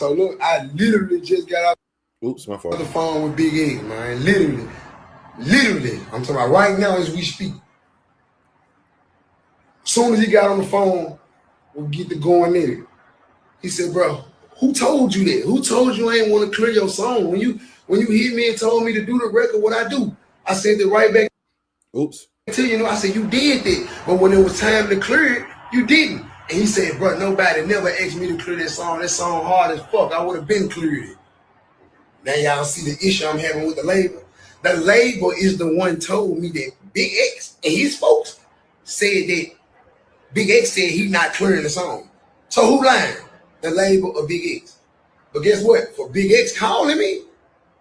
So look, I literally just got out my fault. the phone with Big Egg, man. Literally. I'm talking about right now as we speak. As soon as he got on the phone, we'll get to going in. He said, bro, who told you that? Who told you I ain't want to clear your song? When you hit me and told me to do the record, what I do? I sent it right back. Oops. To you know, I said, you did that. But when it was time to clear it, you didn't. And he said, bro, nobody never asked me to clear that song. That song hard as fuck. I would have been cleared it. Now y'all see the issue I'm having with the label. The label is the one told me that Big X and his folks said that Big X said he not clearing the song. So who lying? The label or Big X? But guess what? For Big X calling me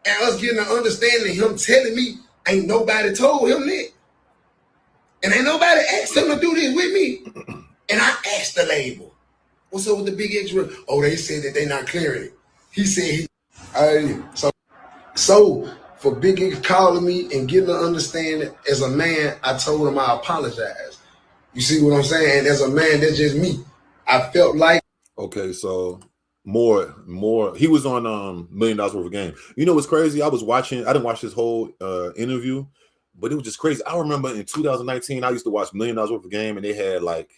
and us getting an understanding, him telling me ain't nobody told him that. And ain't nobody asked him to do this with me. And I asked the label, what's up with the Big X? Oh, they said that they not clearing it. He said so for Big X calling me and getting an understanding, as a man, I told him I apologize. You see what I'm saying? As a man, that's just me. I felt like. Okay, so more. He was on $1 million worth of game. You know what's crazy? I was watching. I didn't watch this whole interview, but it was just crazy. I remember in 2019, I used to watch $1 million worth of game, and they had like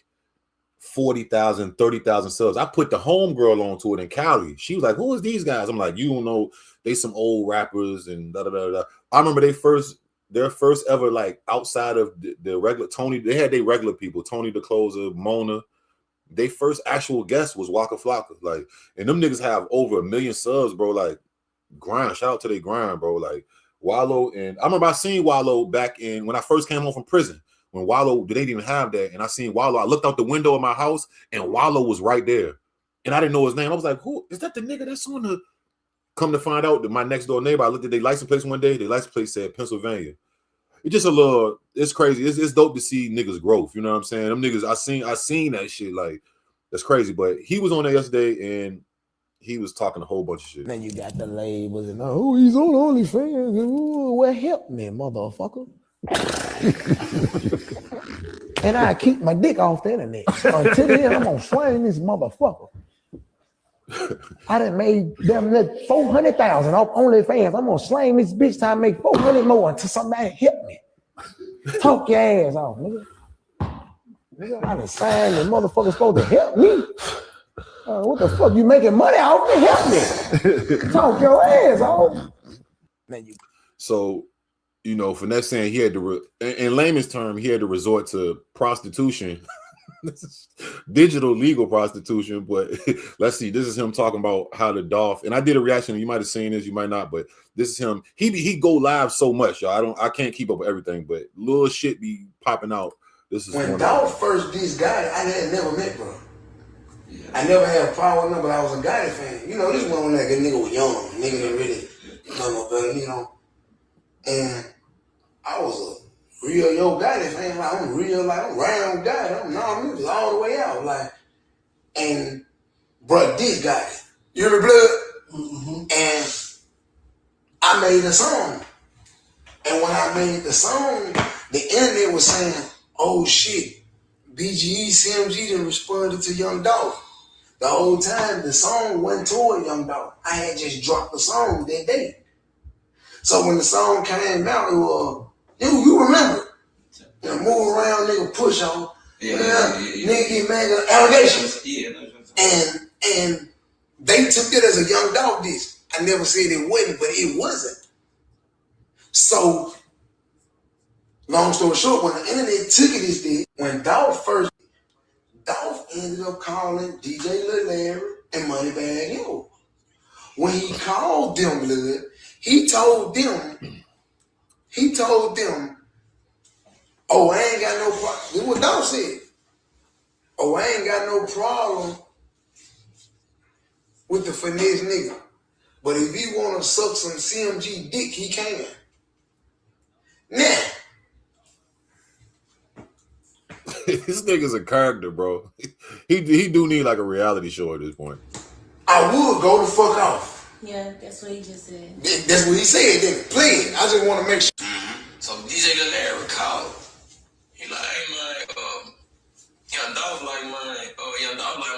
40,000, 30,000 subs. I put the homegirl onto it in Cali. She was like, "Who is these guys?" I'm like, "You don't know. They some old rappers and da da da da." I remember their first ever, like, outside of the regular Tony. They had their regular people, Tony the Closer, Mona. They first actual guest was Waka Flocka. Like, and them niggas have over 1 million subs, bro. Like, grind. Shout out to their grind, bro. Like, Wallow. And I remember I seen Wallow back in when I first came home from prison. When Wallow, they didn't even have that. And I seen Wallow. I looked out the window of my house and Wallow was right there. And I didn't know his name. I was like, who is that? The nigga that's on the. Come to find out that my next door neighbor, I looked at their license plate one day. Their license plate said Pennsylvania. It's just a little, it's crazy. It's dope to see niggas growth. You know what I'm saying? Them niggas, I seen that shit. Like, that's crazy. But he was on there yesterday and he was talking a whole bunch of shit. Then you got the labels and oh, he's on OnlyFans. Ooh, well, help me, motherfucker. And I keep my dick off the internet. Until then, I'm gonna swing this motherfucker. I done made them 400,000 off OnlyFans. I'm gonna slang this bitch till I make 400 more until somebody help me. Talk your ass off, nigga. Nigga, I done signed the motherfucker supposed to help me. What the fuck? You making money off me? Help me. Talk your ass off. So, you know, Finesse saying he had to, in layman's term, he had to resort to prostitution. Digital legal prostitution, but let's see. This is him talking about how the Dolph, and I did a reaction. You might have seen this, you might not, but this is him. He go live so much, y'all. I can't keep up with everything, but little shit be popping out. This is when Dolph first this guy, I had never met, bro. I never had a problem with him, but I was a Gotti fan. You know, this one when that nigga was young, nigga didn't really know no better, you know. And I was a real Yo Gotti fan, like I'm real, like I'm round Gotti. I'm non-music all the way out, like. And bro, this guy, you hear me, blood? Mm-hmm. And I made a song. And when I made the song, the internet was saying, "Oh shit, BGE, CMG didn't respond to Young Dolph." The whole time the song went toward Young Dolph. I had just dropped the song that day. So when the song came out, it was, you remember, you move around, nigga, push on, nigga get mad at allegations. And they took it as a Young Dolph diss. I never said it wasn't, but it wasn't. So, long story short, when the internet took it as this, when Dolph ended up calling DJ Lil Larry and Moneybagg Yo. When he called them, blood, he told them, "Oh, I ain't got no problem." This is what Dolph said. "Oh, I ain't got no problem with the Finesse nigga. But if he want to suck some CMG dick, he can." Now, this nigga's a character, bro. He do need like a reality show at this point. I would go the fuck off. Yeah, that's what he just said. That's what he said, didn't play it. I just want to make sure. So DJ Lil Larry called. He like, "Hey man, Young Dolph like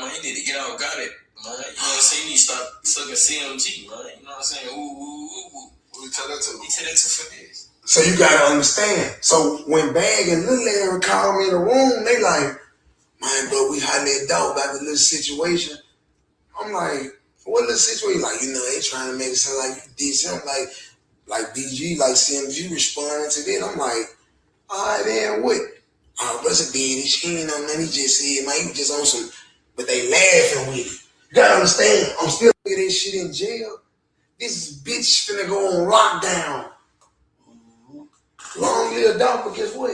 man, he need to get out, got it. You know what I'm saying? You need to start sucking CMG, man. You know what I'm saying? Ooh. Who you tell that to? You tell that to Finesse. So you gotta understand. So when Bag and Lil Larry called me in the room, they like, man, bro, we had that dog about the little situation. I'm like, what little situation? Like, you know, they trying to make it sound like you did something like BG, like CMG responding to that. I'm like, all right, then what? Oh, brother did it. She ain't know nothing. He just said, man, he was just on some, but they laughing with it. You gotta understand, I'm still looking at this shit in jail. This bitch finna go on lockdown. Long live Dolph, but guess what?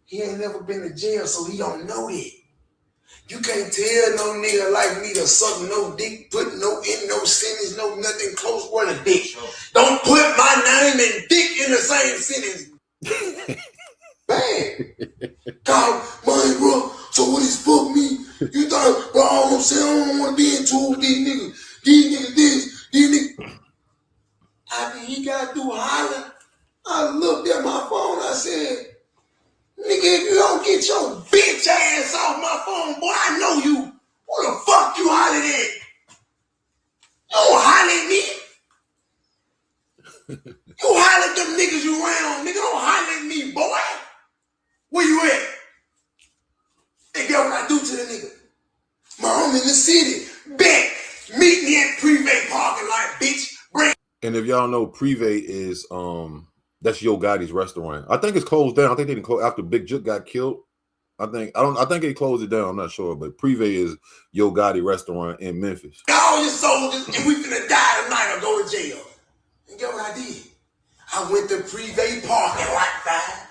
He ain't never been to jail, so he don't know it. You can't tell no nigga like me to suck no dick, put no in no sentence, no nothing close word of dick. Don't put my name and dick in the same sentence. Man. God, man, bro, so what is fuck me? You thought, bro, all I'm saying, I don't want to be into with these niggas. These niggas this, these niggas. After he got through hollering, I looked at my phone, I said, nigga, if you don't get your bitch ass off my phone, boy, I know you. Who the fuck you hollering at? You don't holler at me. You holler at them niggas you around, nigga. Don't holler at me, boy. Where you at? And get what I do to the nigga. Man, I'm in the city. Bet. Meet me at Privé parking lot, bitch. Bring. And if y'all know, Privé is that's Yo Gotti's restaurant. I think it's closed down. I think they didn't close after Big Juk got killed. I think they closed it down. I'm not sure, but Privé is Yo Gotti restaurant in Memphis. All your soldiers, and we finna die tonight or go to jail. And guess what I did? I went to Privé parking lot 5.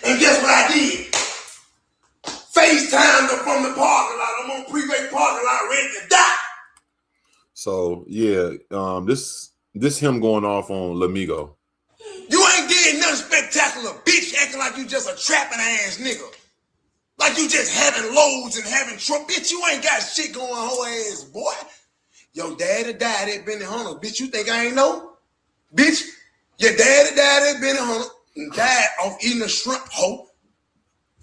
And guess what I did? FaceTimed them from the parking lot. I'm on Privé parking lot ready to die. So yeah, this him going off on Lamigo. You ain't did nothing spectacular, bitch, acting like you just a trapping ass nigga. Like you just having loads and having trouble. Bitch, you ain't got shit going whole ass, boy. Your daddy died at Benny Hunter. Bitch, you think I ain't know? Bitch, your daddy died at Benny Hunter and died off eating a shrimp hoe.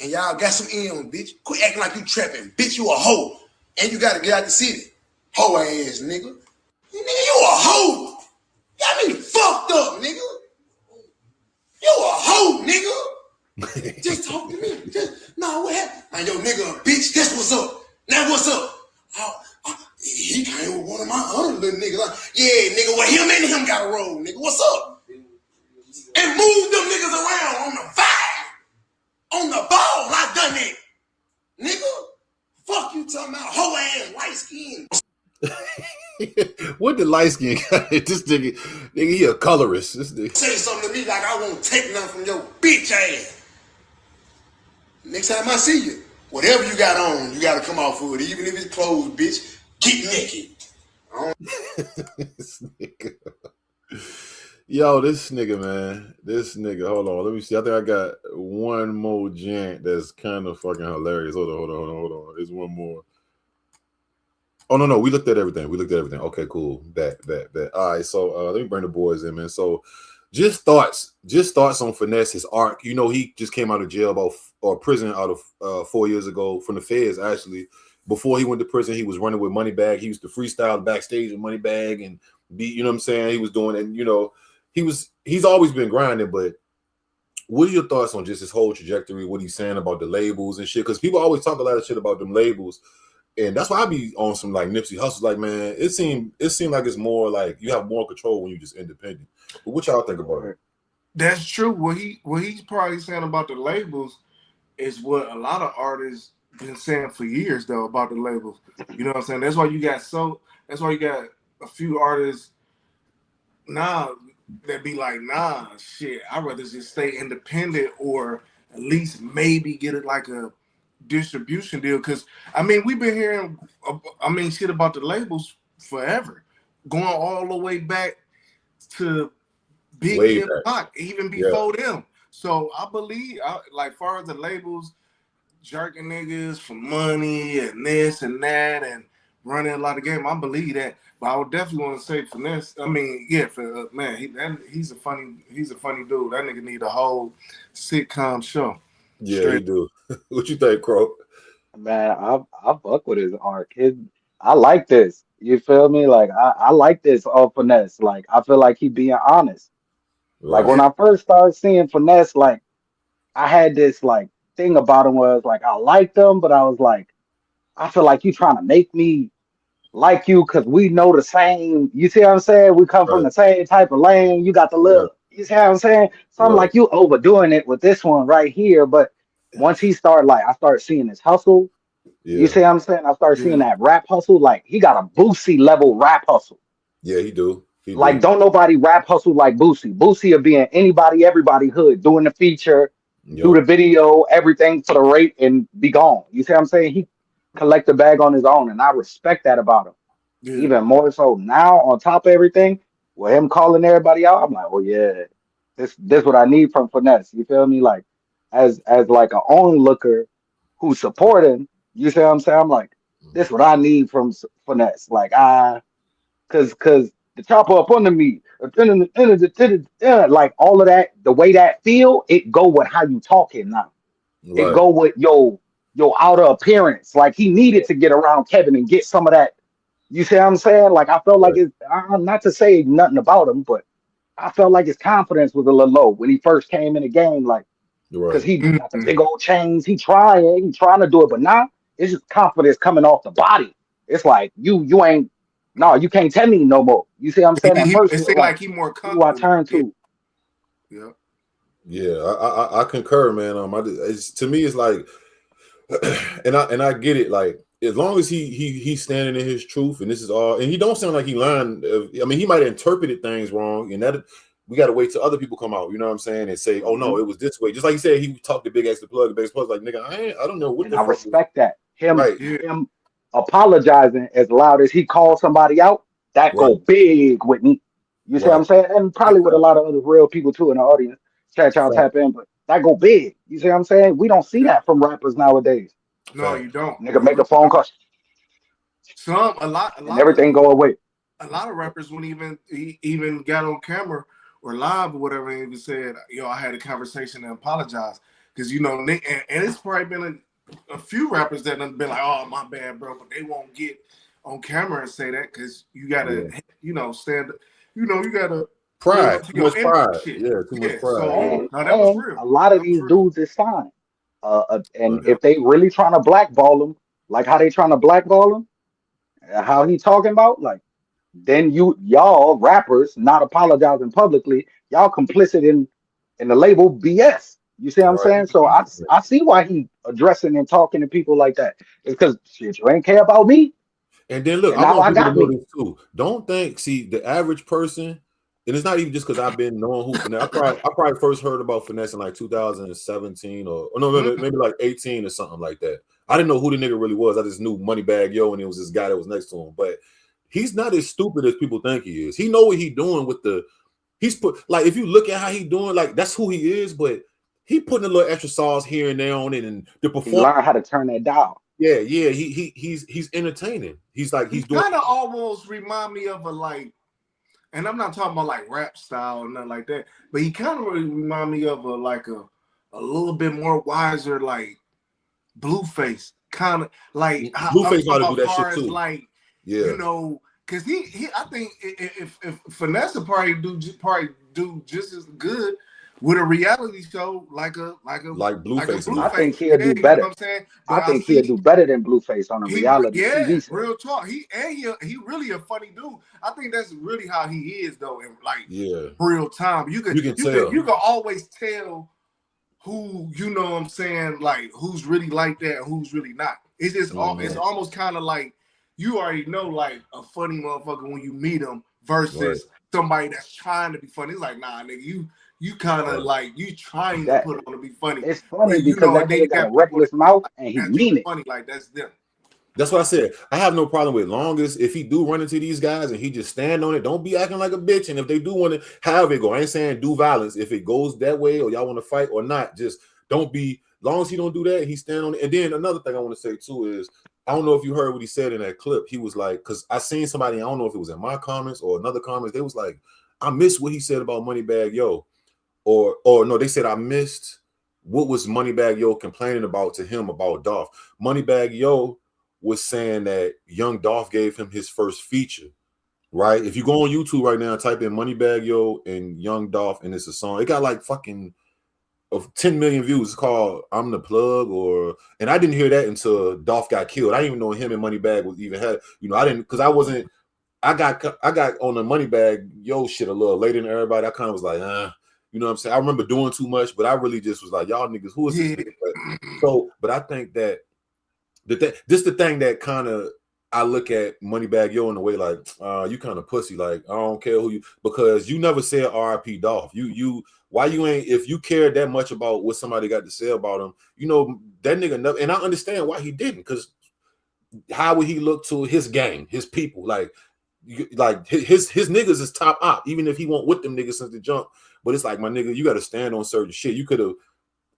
And y'all got some in, bitch. Quit acting like you trapping. Bitch, you a hoe. And you gotta get out the city. Hoe ass nigga. Nigga, you a hoe. Got me fucked up, nigga. You a hoe, nigga. Just talk to me. Nah, what happened? Now, yo, nigga, bitch, this what's up. Now, what's up? He came with one of my other little niggas. Like, yeah, nigga, well, him and him got a roll, nigga. What's up? And move them niggas around on the vibe. On the ball, I done it. Nigga, fuck you talking about hoe ass light skin. What the light skin guy? This nigga, he a colorist. This nigga. Say something to me like I won't take nothing from your bitch ass. Next time I see you, whatever you got on, you gotta come off with it. Even if it's clothes, bitch, get naked. This nigga. Yo, this nigga, man. This nigga, hold on. Let me see. I think I got one more gent that's kind of fucking hilarious. Hold on. There's one more. Oh, no. We looked at everything. Okay, cool. Bet. All right, so let me bring the boys in, man. So just thoughts on Finesse, his arc. You know, he just came out of jail prison out of 4 years ago from the feds, actually. Before he went to prison, he was running with Moneybagg. He used to freestyle backstage with Moneybagg and be, you know what I'm saying? He was doing, and you know, he's always been grinding, but what are your thoughts on just his whole trajectory, what he's saying about the labels and shit? Because people always talk a lot of shit about them labels. And that's why I be on some like Nipsey Hussle, like, man, it seemed like it's more like you have more control when you just independent. But what y'all think about it? That's true. What he's probably saying about the labels is what a lot of artists been saying for years though about the labels. You know what I'm saying? That's why you got a few artists now that be like, nah, shit, I'd rather just stay independent or at least maybe get it like a distribution deal. Because I mean, we've been hearing shit about the labels forever, going all the way back to Big and Pac, even before them. So I believe, like, far as the labels jerking niggas for money and this and that and running a lot of game, I believe that. But I would definitely want to say Finesse. I mean, yeah, he's a funny dude. That nigga need a whole sitcom show. Yeah, he do. What you think, Crow? Man, I fuck with his arc. I like this. You feel me? Like I like this of Finesse. Like I feel like he being honest. Like Right. when I first started seeing Finesse, like I had this like thing about him was like I liked him, but I was like, I feel like you trying to make me like you because we know the same. You see what I'm saying? We come from Right. the same type of lane. You got the Yeah. little. You see what I'm saying? So I'm Right. like, you overdoing it with this one right here. But once he started, like, I started seeing his hustle. You Yeah. see what I'm saying? I started seeing Yeah. that rap hustle. Like, he got a Boosie level rap hustle. Yeah. He do. He Like, do. don't nobody rap hustle like Boosie. Boosie will be in anybody, everybody hood, doing the feature, do Yep. the video, everything for the rate, and be gone. You see what I'm saying? He collect the bag on his own, and I respect that about him. Yeah. Even more so now, on top of everything, with him calling everybody out, I'm like, oh yeah, this what I need from Finesse. You feel me? Like, as like a onlooker who's supporting. You see what I'm saying? I'm like, this what I need from Finesse. Like, cause the chopper up under me, like all of that, the way that feel, it go with how you talking now. It Right. go with your outer appearance. Like he needed to get around Kevin and get some of that. You see what I'm saying? Like I felt like Right. it's not to say nothing about him, but I felt like his confidence was a little low when he first came in the game. Like because Right. he got the Mhm. big old chains, he trying to do it, but now it's just confidence coming off the body. It's like you ain't no, you can't tell me no more. You see what I'm saying? At first It it was seemed like, like he more who do I comfortable. turn Yeah. to? Yeah. Yeah. I concur, man. It's, to me, it's like, and I get it. Like, as long as he's standing in his truth, and this is all, and he don't sound like he lying. I mean, he might have interpreted things wrong, and that we got to wait till other people come out. You know what I'm saying? And say, oh no, Mhm. it was this way. Just like he said, he talked to Big X the plug, Big X plug, like nigga, I don't know what And the I fuck was respect that. Him right. Yeah. him apologizing as loud as he called somebody out, that Right. go big with me. You see what Right. I'm saying? And probably with a lot of other real people too in the audience. Chat y'all Fact. tap in, but that go big. You see what I'm saying? We don't see Yeah. that from rappers nowadays. No, Fact. you don't. Nigga You make a really phone don't. call Some a and lot of everything go away. a lot of rappers wouldn't even got on camera or live or whatever and even said, yo, I had a conversation and apologized. Because and it's probably been a few rappers that have been like, oh my bad, bro, but they won't get on camera and say that because you gotta, Yeah. stand, you gotta live Pride. up to Too your much image pride. and shit. Yeah. Too much Yeah, pride. so Yeah. no, that was And real. a lot of That was these real. dudes is signed. And Right. Yeah. if they really trying to blackball them, like how they trying to blackball him, how he talking about, like then y'all rappers not apologizing publicly, y'all complicit in the label BS. You see what I'm Right. saying? So I see why he addressing and talking to people like that. It's because shit, you ain't care about me, And then look, and I now want I people to got know me. this too. Don't think, see, the average person, and it's not even just because I've been knowing who Finesse. I probably first heard about Finesse in like 2017 or no, Mhm. maybe like 18 or something like that. I didn't know who the nigga really was. I just knew Moneybagg Yo, and it was this guy that was next to him. But he's not as stupid as people think he is. He know what he doing with the. He's put like if you look at how he doing, like that's who he is. But he putting a little extra sauce here and there on it, and the He performance. learned how to turn that dial. Yeah, yeah, he's entertaining. He's like He he's doing. kind of almost remind me of a like, and I'm not talking about like rap style or nothing like that, but he kind of really remind me of a little bit more wiser like Blueface, kind of like I'm Blueface know talking how to do about that shit far as too. like Yeah, because he I think if Finesse would probably do just as good with a reality show like like a Blueface and I them. think Blueface, he'll yeah, do you know what better. I'm saying? I But I think he'll see do better than Blueface on a reality yeah, TV show. real talk. He really a funny dude. I think that's really how he is though, in like Yeah, real time. You you can tell. can always tell who what I'm saying, like who's really like that and who's really not. It's just it's Yeah. almost kind of like you already know like a funny motherfucker when you meet him Right, versus somebody that's trying to be funny. It's like nah, nigga, you kind of right. like you trying to That put on to be funny, it's funny you because know. that And then you nigga got a got people reckless mouth and he that's just mean it. funny, like that's them. That's what I said. I have no problem with long as if he do run into these guys and he just stand on it, don't be acting like a bitch. And if they do want to, however it go, I ain't saying do violence. If it goes that way or y'all want to fight or not, just don't be. Long as he don't do that, he stand on it. And then another thing I want to say too is I don't know if you heard what he said in that clip. He was like, because I seen somebody, I don't know if it was in my comments or another comments. They was like, I missed what he said about Moneybagg Yo, or no, they said I missed what was Moneybagg Yo complaining about to him about Dolph. Moneybagg Yo was saying that Young Dolph gave him his first feature. Right? If you go on YouTube right now and type in Moneybagg Yo and Young Dolph, and it's a song, it got like fucking of 10 million views. It's called I'm the Plug, and I didn't hear that until Dolph got killed. I didn't even know him and Moneybagg was even had, I didn't, because I got on the Moneybagg Yo shit a little later than everybody. I kind of was like, you know what I'm saying? I remember doing too much, but I really just was like, y'all niggas, who is this nigga? But I think that this the thing that kind of I look at Moneybagg Yo in a way like, you kind of pussy. Like, I don't care who you, because you never said R.I.P. Dolph. Why you ain't, if you cared that much about what somebody got to say about him, that nigga never, and I understand why he didn't, because how would he look to his gang, his people? Like his niggas is top op, even if he won't with them niggas since the jump. But it's like, my nigga, you got to stand on certain shit. You could have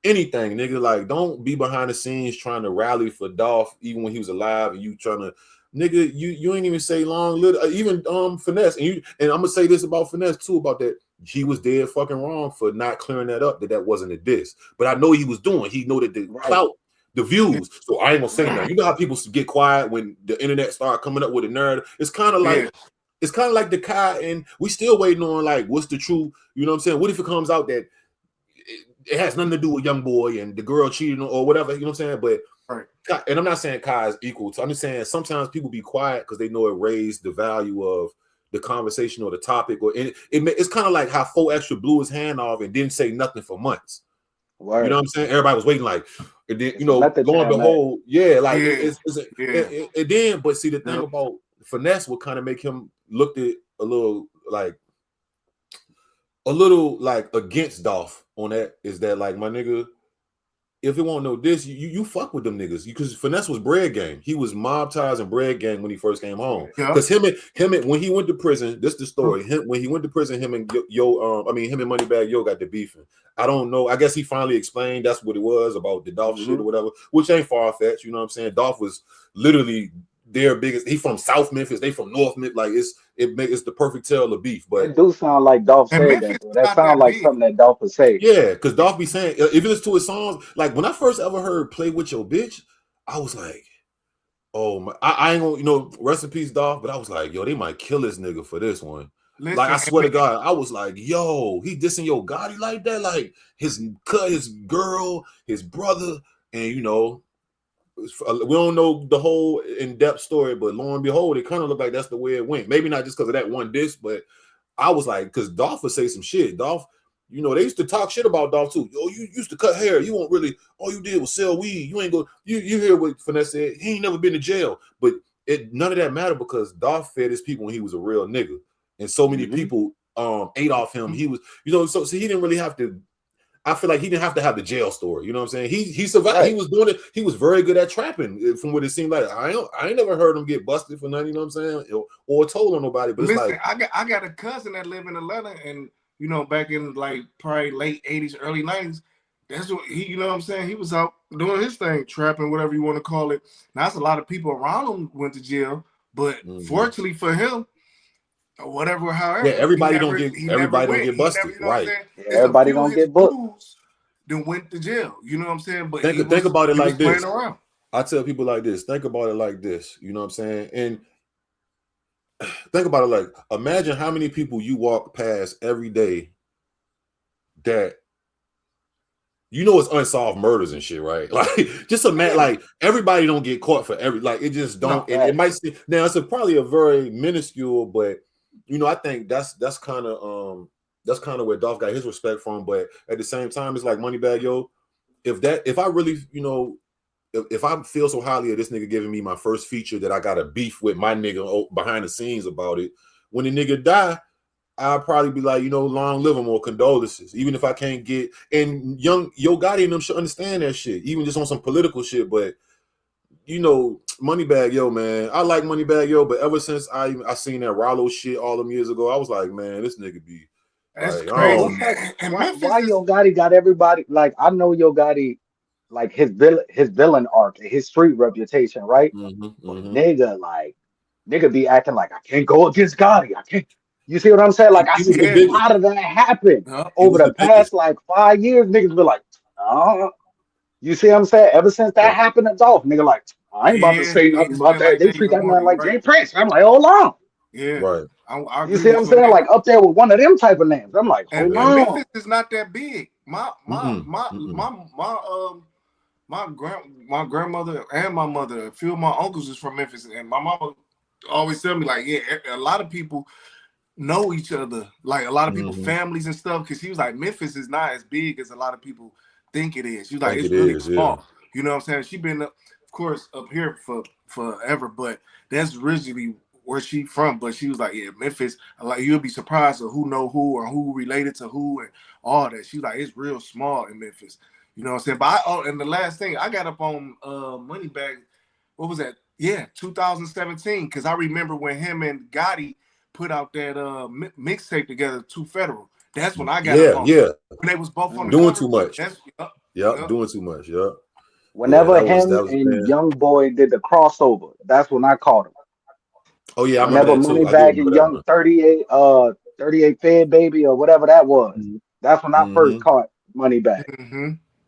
anything, nigga. Like, don't be behind the scenes trying to rally for Dolph, even when he was alive, and you trying to, nigga, you ain't even say long little, even Finesse, and I'm gonna say this about Finesse too, about that. He was dead fucking wrong for not clearing that up, that wasn't a diss. But I know he was doing. He know that the clout, the views. So I ain't gonna say nothing. You know how people get quiet when the internet start coming up with a narrative? It's kind of like the Kai, and we still waiting on like what's the truth. You know what I'm saying? What if it comes out that it has nothing to do with Young Boy and the girl cheating or whatever? You know what I'm saying? But and I'm not saying Kai is equal to. I'm just saying sometimes people be quiet because they know it raised the value of the conversation or the topic, or it's kind of like how 4 Extra blew his hand off and didn't say nothing for months. You know what I'm saying? Everybody was waiting, like, and then lo and behold, it then. But see, the thing about Finesse would kind of make him look at a little like against Dolph on that, is that like, my nigga, if it won't know this, you fuck with them niggas, because Finesse was bread gang. He was mob ties and bread gang when he first came home. Because him and when he went to prison, this the story. When he went to prison, him and Moneybagg Yo got the beefing. I don't know. I guess he finally explained that's what it was about the Dolph shit or whatever, which ain't far fetched. You know what I'm saying? Dolph was literally their biggest. He from South Memphis. They from North Memphis. Like it's the perfect tale of beef. But it do sound like Dolph said that. That sounds like something that Dolph would say. Yeah, because Dolph be saying, if it's to his songs, like when I first ever heard "Play with Your Bitch," I was like, oh my, I ain't gonna, rest in peace, Dolph. But I was like, yo, they might kill this nigga for this one. Listen, like, I swear to God, I was like, yo, he dissing Yo Gotti like that, like his girl, his brother, and we don't know the whole in-depth story, but lo and behold, it kind of looked like that's the way it went. Maybe not just because of that one diss, but I was like, because Dolph would say some shit. Dolph, they used to talk shit about Dolph too. Yo, you used to cut hair. You won't really, all you did was sell weed. You ain't go, you hear what Finesse said. He ain't never been to jail. But none of that mattered, because Dolph fed his people when he was a real nigga. And so many people ate off him. He was, so he didn't really have to, I feel like he didn't have to have the jail story. You know what I'm saying? He survived. Right. He was doing it. He was very good at trapping, from what it seemed like. I ain't never heard him get busted for nothing. You know what I'm saying? Or told on nobody. But listen, it's like, I got a cousin that lived in Atlanta, and back in like probably late 80s, early 90s. That's what he. You know what I'm saying? He was out doing his thing, trapping, whatever you want to call it. Now, that's a lot of people around him went to jail, but fortunately for him, whatever, however, everybody don't get busted, right? Everybody don't get booked. Then went to jail. You know what I'm saying? But think about it like this. Around. I tell people like this. Think about it like this. You know what I'm saying? And think about it like, imagine how many people you walk past every day that it's unsolved murders and shit, right? Like, just imagine, like, everybody don't get caught for it just don't. And it might now it's probably a very minuscule, but I think that's kind of where Dolph got his respect from. But at the same time, it's like, Moneybagg Yo, if I really, if I feel so highly of this nigga giving me my first feature that I got a beef with my nigga behind the scenes about it, when the nigga die, I'll probably be like, long live him or condolences, even if I can't get. And Young Yo Gotti and them should understand that shit, even just on some political shit. But Moneybagg Yo, man, I like Moneybagg Yo, but ever since I seen that Rollo shit all them years ago, I was like, man, this nigga be. That's crazy. Why Yo Gotti got everybody? Like, I know Yo Gotti, like his villain arc, his street reputation, right? Nigga be acting like, I can't go against Gotti. I can't. You see what I'm saying? Like, I see a lot of that happen over the past like 5 years. Niggas be like, oh. You see what I'm saying? Ever since that happened to Dolph, nigga, like, I ain't about to Yeah, say they nothing just about feel that. like They they treat even that more man than like great. Jay Prince. I'm like, hold on. Yeah, Right. I You agree see what I'm with you on saying? that. Like up there with one of them type of names. I'm like, hold And on. Memphis is not that big. Mm-mm. Mm-mm. My grandmother and my mother, a few of my uncles is from Memphis, and my mama always tell me like, yeah, a lot of people know each other, like a lot of people Mhm. families and stuff, because she was like, Memphis is not as big as a lot of people think it is. She was like, Think it's it really is, yeah. small. You know what I'm saying? She been up, of course, up here for forever, but that's originally where she from. But she was like, yeah, Memphis, like you'll be surprised of who know who or who related to who and all that. She was like, it's real small in Memphis. You know what I'm saying? But and the last thing I got up on Moneybagg, what was that? Yeah, 2017, because I remember when him and Gotti put out that mixtape together, Too Federal. That's when I got up Yeah, on yeah. when they was both on the Doing Mhm. cover. too much. That's Yep, doing too much. Yep. Yeah, Whenever him that was and man. Young Boy did the crossover, that's when I caught him. Oh yeah, I remember Whenever that too. I do Moneybagg remember and that Young one. 38 Fed Baby or whatever that was, that's when I first Mm-hmm. caught Moneybagg. mm-hmm.